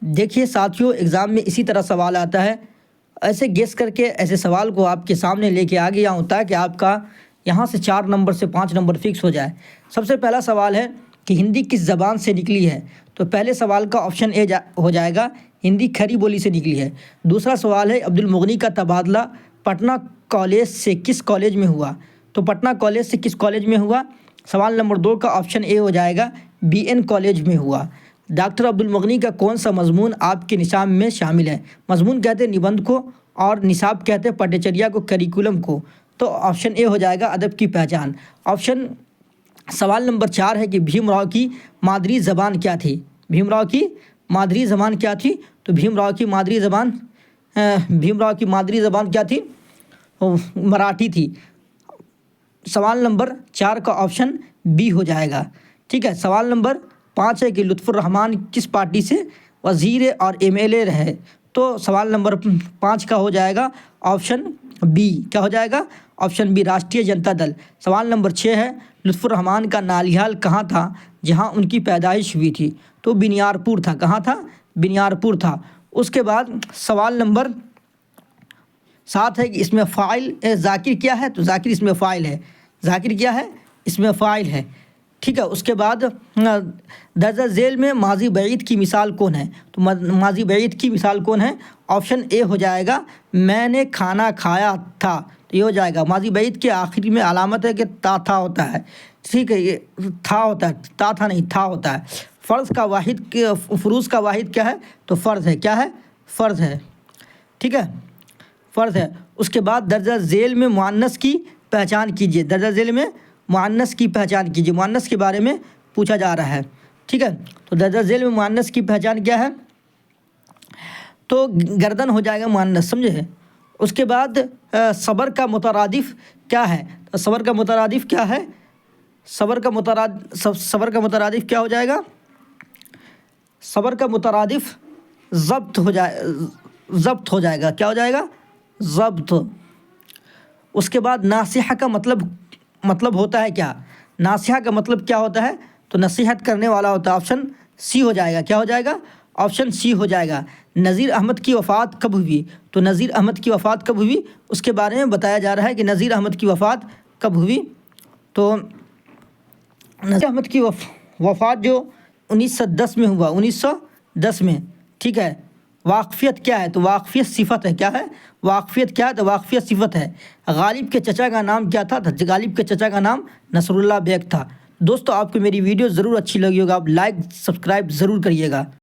دیکھیے ساتھیوں، ایگزام میں اسی طرح سوال آتا ہے، ایسے گیس کر کے ایسے سوال کو آپ کے سامنے لے کے آ گیا ہوں تاکہ آپ کا یہاں سے 4 نمبر سے 5 نمبر فکس ہو جائے۔ سب سے پہلا سوال ہے کہ ہندی کس زبان سے نکلی ہے؟ تو پہلے سوال کا آپشن اے ہو جائے گا، ہندی کھری بولی سے نکلی ہے۔ دوسرا سوال ہے عبد المغنی کا تبادلہ پٹنہ کالج سے کس کالج میں ہوا؟ تو پٹنہ کالج سے کس کالج میں ہوا؟ سوال نمبر 2 کا آپشن اے ہو جائے گا، بی این کالج میں ہوا۔ ڈاکٹر عبد المغنی کا کون سا مضمون آپ کے نصاب میں شامل ہے؟ مضمون کہتے ہیں نبندھ کو، اور نصاب کہتے ہیں پٹچریا کو، کریکولم کو۔ تو آپشن اے ہو جائے گا ادب کی پہچان۔ سوال نمبر 4 ہے کہ بھیم راؤ کی مادری زبان کیا تھی؟ بھیم راؤ کی مادری زبان کیا تھی؟ تو بھیم راؤ کی مادری زبان کیا تھی؟ مراٹھی تھی۔ سوال نمبر 4 کا آپشن بی ہو جائے گا، ٹھیک ہے۔ سوال نمبر 5 ہے کہ لطف الرحمان کس پارٹی سے وزیر اور ایم ایل اے رہے؟ تو سوال نمبر 5 کا ہو جائے گا آپشن بی، کیا ہو جائے گا؟ آپشن بی، راشٹریہ جنتا دل۔ سوال نمبر 6 ہے لطف الرحمان کا نالیال کہاں تھا جہاں ان کی پیدائش ہوئی تھی؟ تو بنیارپور تھا۔ کہاں تھا؟ بنیارپور تھا۔ اس کے بعد سوال نمبر 7 ہے کہ اس میں فاعل ذاکر کیا ہے؟ تو ذاکر اس میں فاعل ہے۔ ذاکر کیا ہے؟ اس میں فاعل ہے، ٹھیک ہے۔ اس کے بعد درجہ ذیل میں ماضی بعید کی مثال کون ہے؟ تو ماضی بعید کی مثال کون ہے؟ آپشن اے ہو جائے گا، میں نے کھانا کھایا تھا۔ تو یہ ہو جائے گا۔ ماضی بعید کے آخری میں علامت ہے کہ تا تھا ہوتا ہے، ٹھیک ہے، یہ تھا ہوتا ہے، تا تھا نہیں، تھا ہوتا ہے۔ فروض کا واحد کیا ہے؟ تو فرض ہے۔ کیا ہے؟ فرض ہے، ٹھیک ہے، فرض ہے۔ اس کے بعد درجہ ذیل میں مؤنث کی پہچان کیجیے۔ درجہ ذیل میں مؤنث کی پہچان کیجیے، مؤنث کے بارے میں پوچھا جا رہا ہے، ٹھیک ہے۔ تو درجہ ذیل میں مؤنث کی پہچان کیا ہے؟ تو گردن ہو جائے گا مؤنث، سمجھے۔ اس کے بعد صبر کا مترادف کیا ہے؟ تو صبر کا مترادف کیا ہے؟ صبر کا مترادف کیا ہو جائے گا؟ صبر کا مترادف ضبط ہو جائے گا۔ کیا ہو جائے گا؟ ضبط۔ اس کے بعد ناصحہ کا مطلب ہوتا ہے کیا؟ ناصحہ کا مطلب کیا ہوتا ہے؟ تو نصیحت کرنے والا ہوتا ہے۔ آپشن سی ہو جائے گا۔ کیا ہو جائے گا؟ آپشن سی ہو جائے گا۔ نذیر احمد کی وفات کب ہوئی؟ تو نذیر احمد کی وفات کب ہوئی اس کے بارے میں بتایا جا رہا ہے کہ نذیر احمد کی وفات کب ہوئی۔ تو نذیر احمد کی وفات جو 1910 میں ہوا، 1910 میں، ٹھیک ہے۔ واقفیت کیا ہے؟ تو واقفیت صفت ہے۔ کیا ہے؟ واقفیت کیا ہے؟ تو واقفیت صفت ہے۔ غالب کے چچا کا نام کیا تھا؟ غالب کے چچا کا نام نصر اللہ بیگ تھا۔ دوستو، آپ کو میری ویڈیو ضرور اچھی لگی ہوگا، آپ لائک سبسکرائب ضرور کریے گا۔